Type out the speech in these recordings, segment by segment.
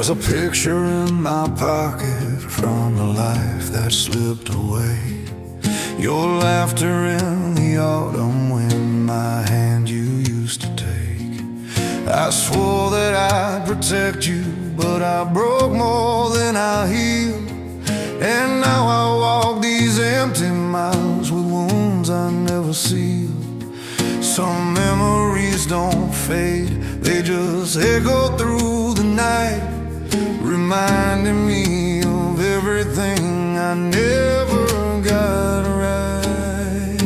There's a picture in my pocket from the life that slipped away. Your laughter in the autumn wind, my hand you used to take. I swore that I'd protect you, but I broke more than I healed. And now I walk these empty miles with wounds I never sealed. Some memories don't fade, they just echo through the night, reminding me of everything I never got right.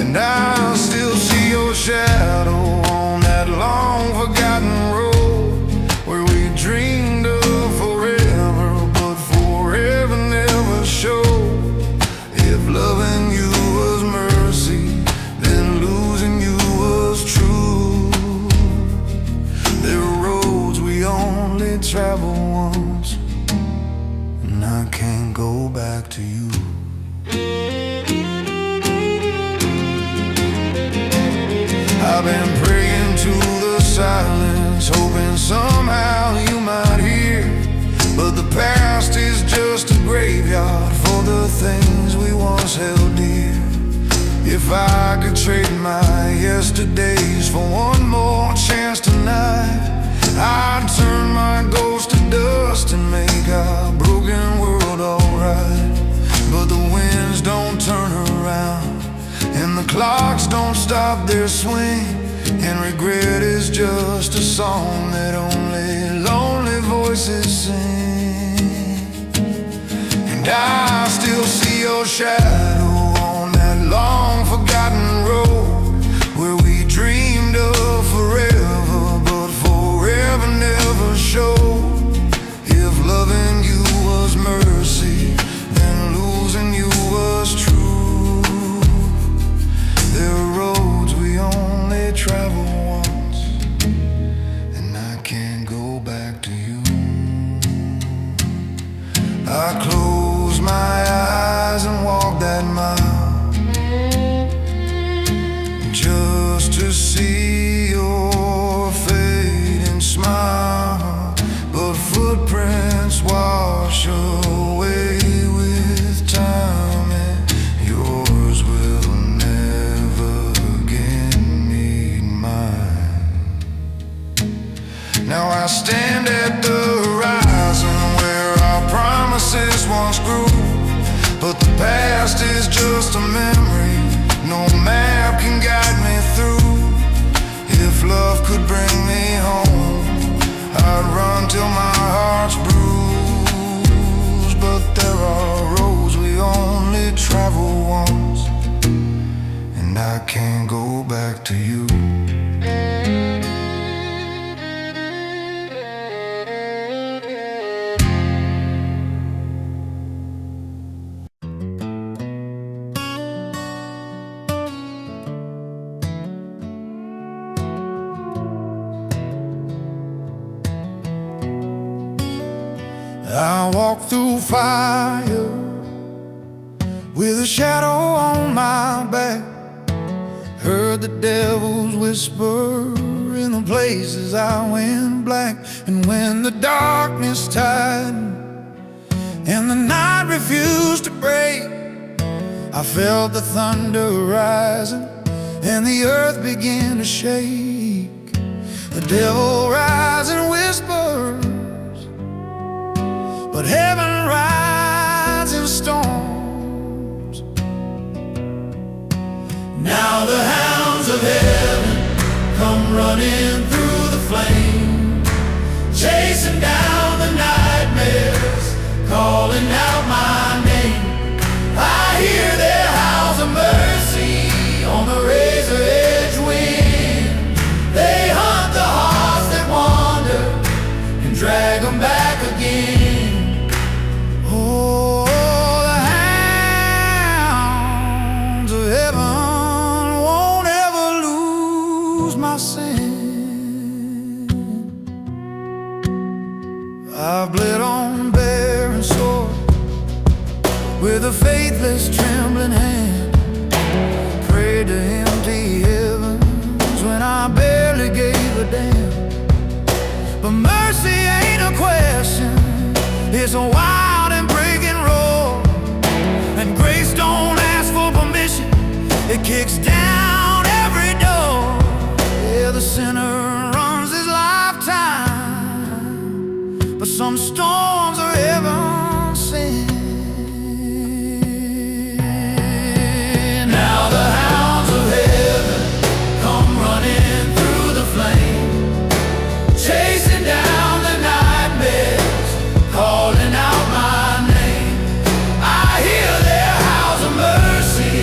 And I still see your shadow on that long forgotten road where we dreamed of forever, but forever never showed. If loving you was mercy, then losing you was true. There are roads we only travel once, and I can't go back to you. I've been praying to the silence, hoping somehow you might hear. But the past is just a graveyard for the things we once held dear. If I could trade my yesterdays for one more chance tonight, I'd turn my ghost to dust and make our broken world alright. But the winds don't turn around, and the clocks don't stop their swing, and regret is just a song that only lonely voices sing. And I still see your shadow on that long forgotten road where we dreamed of forever, but forever never showed. If loving you was mercy, then losing you was true. There are roads we only travel once, and I can't go back to you. I close my eyes and walk that mile just to see your fading smile. But footprints wash away with time, and yours will never again meet mine. Now I stand at the horizon where our promises once grew, but the past is just a memory no map can guide me through. If love could bring me home, I'd run till my heart's bruised. But there are roads we only travel once, and I can't go back to you. I walk through fire with a shadow on my back. Heard the devil's whisper in the places I went black. And when the darkness tightened and the night refused to break, I felt the thunder rising and the earth began to shake. The devil rising whispers, but heaven rides in storms. Now the hounds of heaven come running through the flame, chasing down the nightmares, calling out my name. I hear their howls of mercy on the razor-edged wind. They hunt the hearts that wander and drag them back again. Oh, the hounds of heaven won't ever lose my sin. I've bled on barren sword with a faithless trembling hand, prayed to empty heavens when I barely gave a damn. But mercy ain't a question, it's a wild and breaking roar. And grace don't ask for permission, it kicks down every door. Yeah, the sinner runs his lifetime, but some storms are heaven sent. Now the hounds of heaven come running through the flame, chasing down the nightmares, calling out my name. I hear their howls of mercy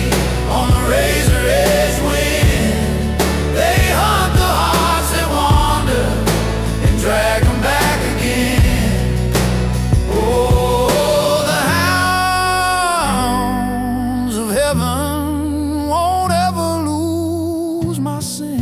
on the razor edge wind. They hunt the hearts that wander and drag them back again. Oh, the hounds of heaven won't ever lose my sin.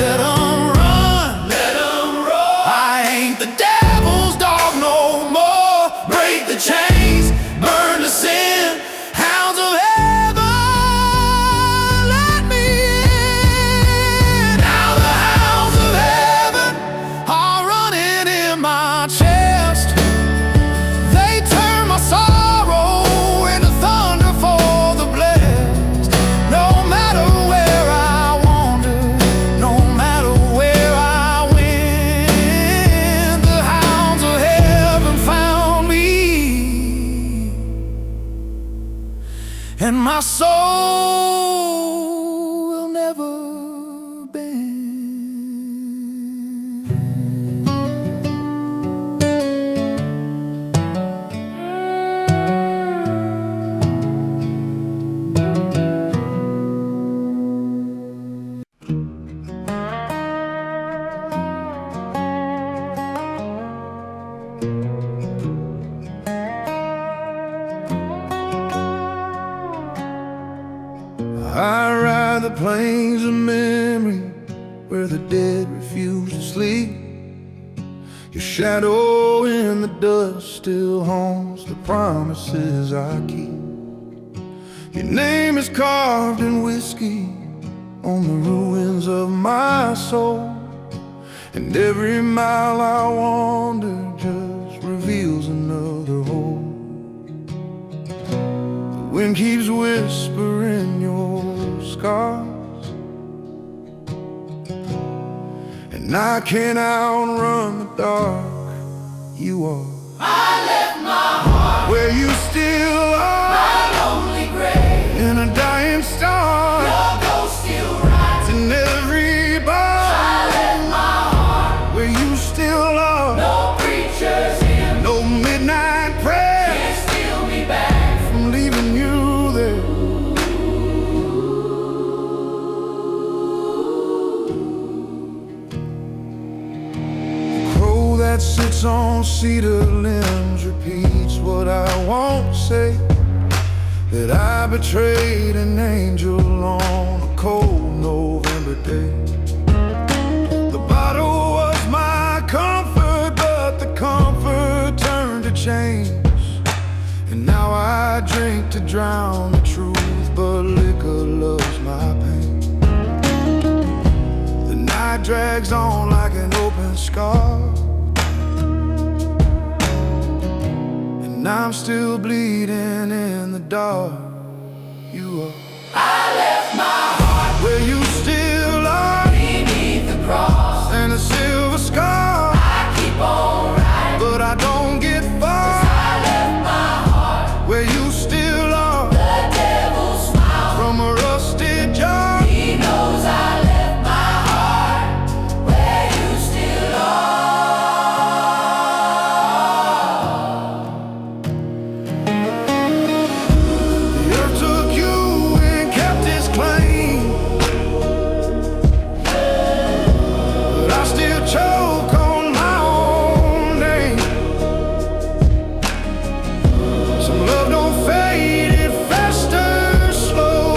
Let 'em run, let 'em roar. I ain't the devil's dog no more. Break the chains, burn the sin. Hounds of heaven, let me in. Now the hounds of heaven are running in my chest. They turn my sorrow into thunder for the blessed. No matter where I wander, no matter where I win, the hounds of heaven found me, and my soul will never bend. I ride the plains of memory where the dead refuse to sleep. Your shadow in the dust still haunts the promises I keep. Your name is carved in whiskey on the ruins of my soul, and every mile I wander just reveals another hole. The wind keeps whispering your scars, and I can't outrun the dark. You are. I left my heart where you still are, my lonely grave in a dying star. Your ghost still rides in every bar. I left my heart where you still are. No preacher's hymn, no midnight prayer can't steal me back from leaving you there. That sits on cedar limbs repeats what I won't say, that I betrayed an angel on a cold November day. The bottle was my comfort, but the comfort turned to chains, and now I drink to drown the truth, but liquor loves my pain. The night drags on like an open scar, and I'm still bleeding in the dark. You are. I left my heart where you still are, beneath the cross and a silver scar. I keep on riding, but I don't get far. 'Cause I left my heart where you still are. The devil smiles from a rusted jar. He knows I left my heart where you still are. The earth took you and kept its claim, but I still choke on my own name. Some love don't fade, it festers slow.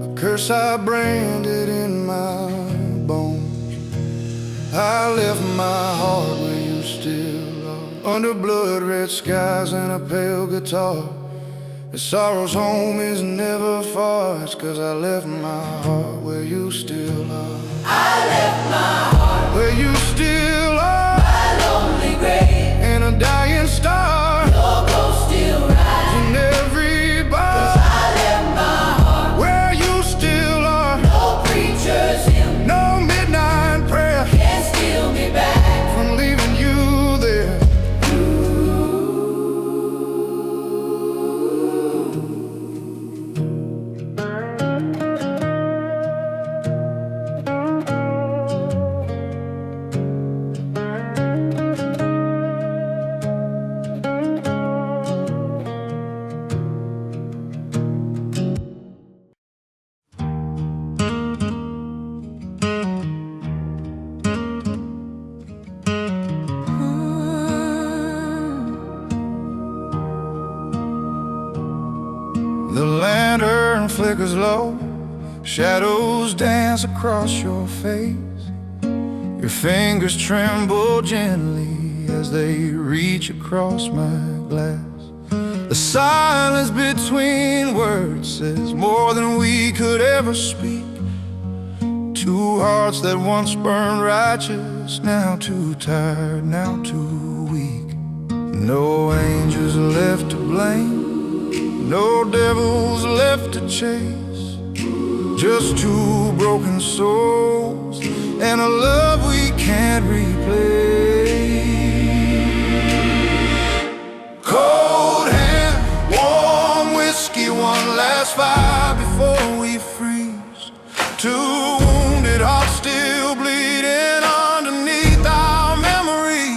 A curse I branded in my bones. I left my heart where you still are, under blood red skies and a pale guitar. The sorrow's home is never far. It's 'cause I left my heart where you still are. I left my heart where you still are. My lonely grave And a dying star. Your ghost still rides in every bar. 'Cause I left my heart where you still are. No preacher's hymn, No midnight prayer can steal me back from leaving you there. The lantern flickers low, shadows dance across your face. Your fingers tremble gently as they reach across my glass. The silence between words says more than we could ever speak. Two hearts that once burned righteous, now too tired, now too weak. No angels left to blame, no devils left to chase, just two broken souls and a love we can't replace. Cold hand, warm whiskey, one last fire before we freeze. Two wounded hearts still bleeding underneath our memory.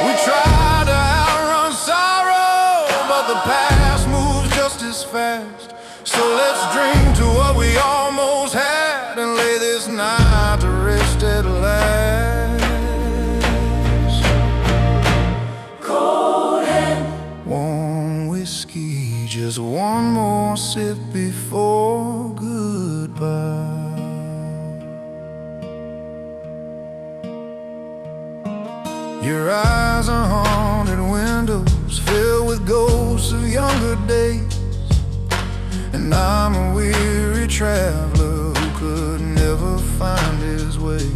We try to outrun sorrow, but the past moves just as fast. So let's drink to what we almost had and lay this night to rest at last. Cold hand, Warm whiskey, just one more sip before goodbye. Your eyes are haunted windows filled with ghosts of younger days. And I'm a weary traveler who could never find his way.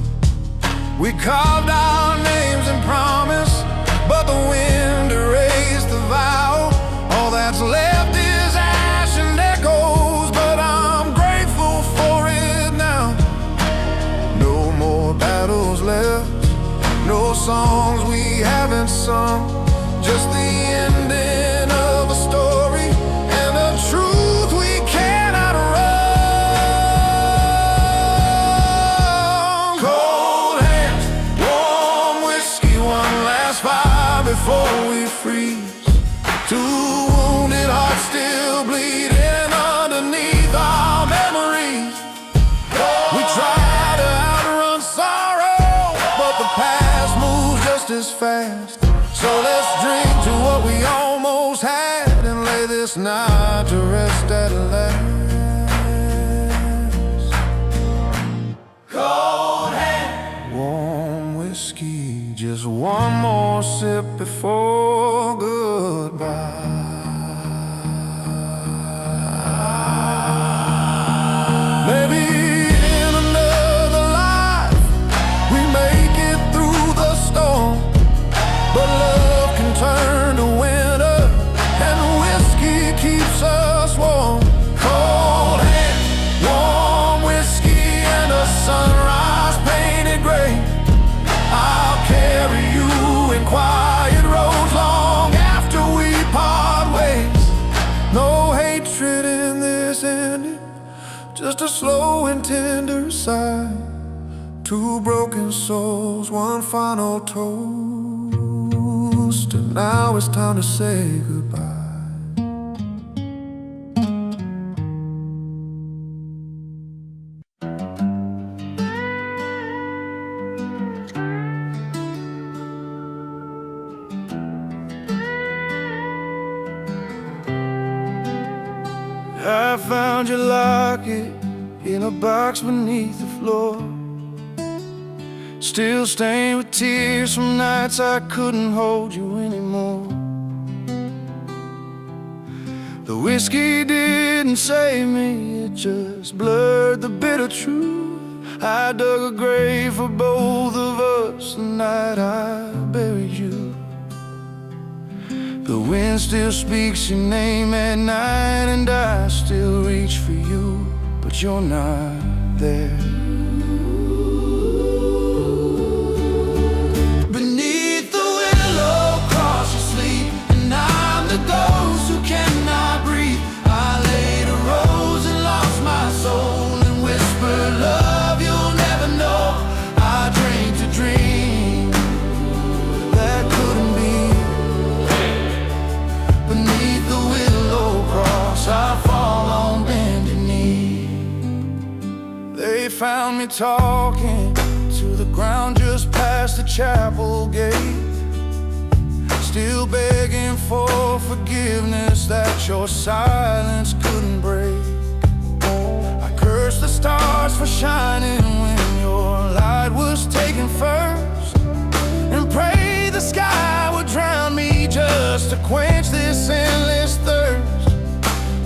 We carved our names and promise, but the wind erased the vow. All that's left is ash and echoes, but I'm grateful for it now. No more battles left, no songs we haven't sung, just the ending of a story and a truth we cannot run. Cold hands, warm whiskey, one last fire before we freeze. Two wounded hearts still bleeding underneath our memories. We try to outrun sorrow, but the past moves just as fast. So let's drink to what we almost had and lay this night to rest at last. cold hand, Warm whiskey, just one more sip before goodbye. Maybe in another life we make it through the storm, but love can turn to winter and whiskey keeps us warm. Cold hand, warm whiskey and a sunrise painted gray. I'll carry you in quiet roads long after we part ways. No hatred in this ending, just a slow and tender sigh. Two broken souls, one final toast, and now it's time to say goodbye. I found your locket in a box beneath the floor, still stained with tears from nights I couldn't hold you anymore. The whiskey didn't save me, it just blurred the bitter truth. I dug a grave for both of us the night I buried you. The wind still speaks your name at night, and I still reach for you, but you're not there. Beneath the willow cross you sleep, and I'm the ghost who cannot breathe. I laid a rose and lost my soul and whispered love you'll never know. I dreamed a dream that couldn't be. Beneath the willow cross I fall on bended knee. They found me talking to the ground just past the chapel gate, still begging for forgiveness that your silence couldn't break. I cursed the stars for shining when your light was taken first, and prayed the sky would drown me just to quench this endless thirst.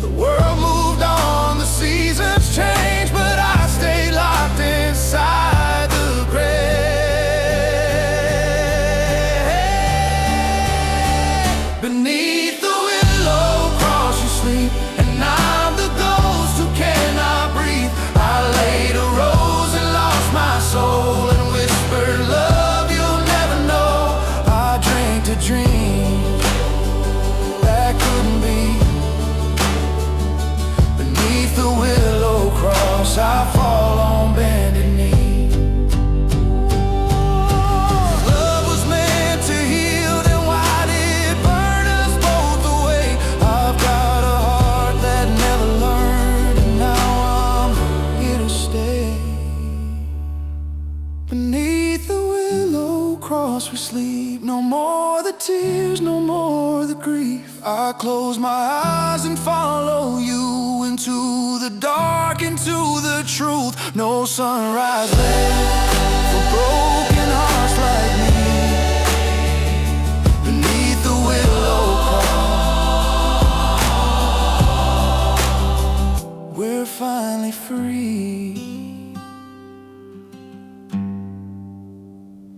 The world moved on, the seasons changed, but I stayed locked inside the grave. Beneath the willow cross you sleep, and I'm the ghost who cannot breathe. I laid a rose and lost my soul and whispered love you'll never know. I drank a dream that couldn't be. Beneath the willow cross I fall on bended knee. Love was meant to heal, then why did it burn us both away? I've got a heart that never learned, and now I'm here to stay. Beneath the willow cross we sleep, no more the tears, no more the grief. I close my eyes and follow you into the dark, into the truth. No sunrise left for broken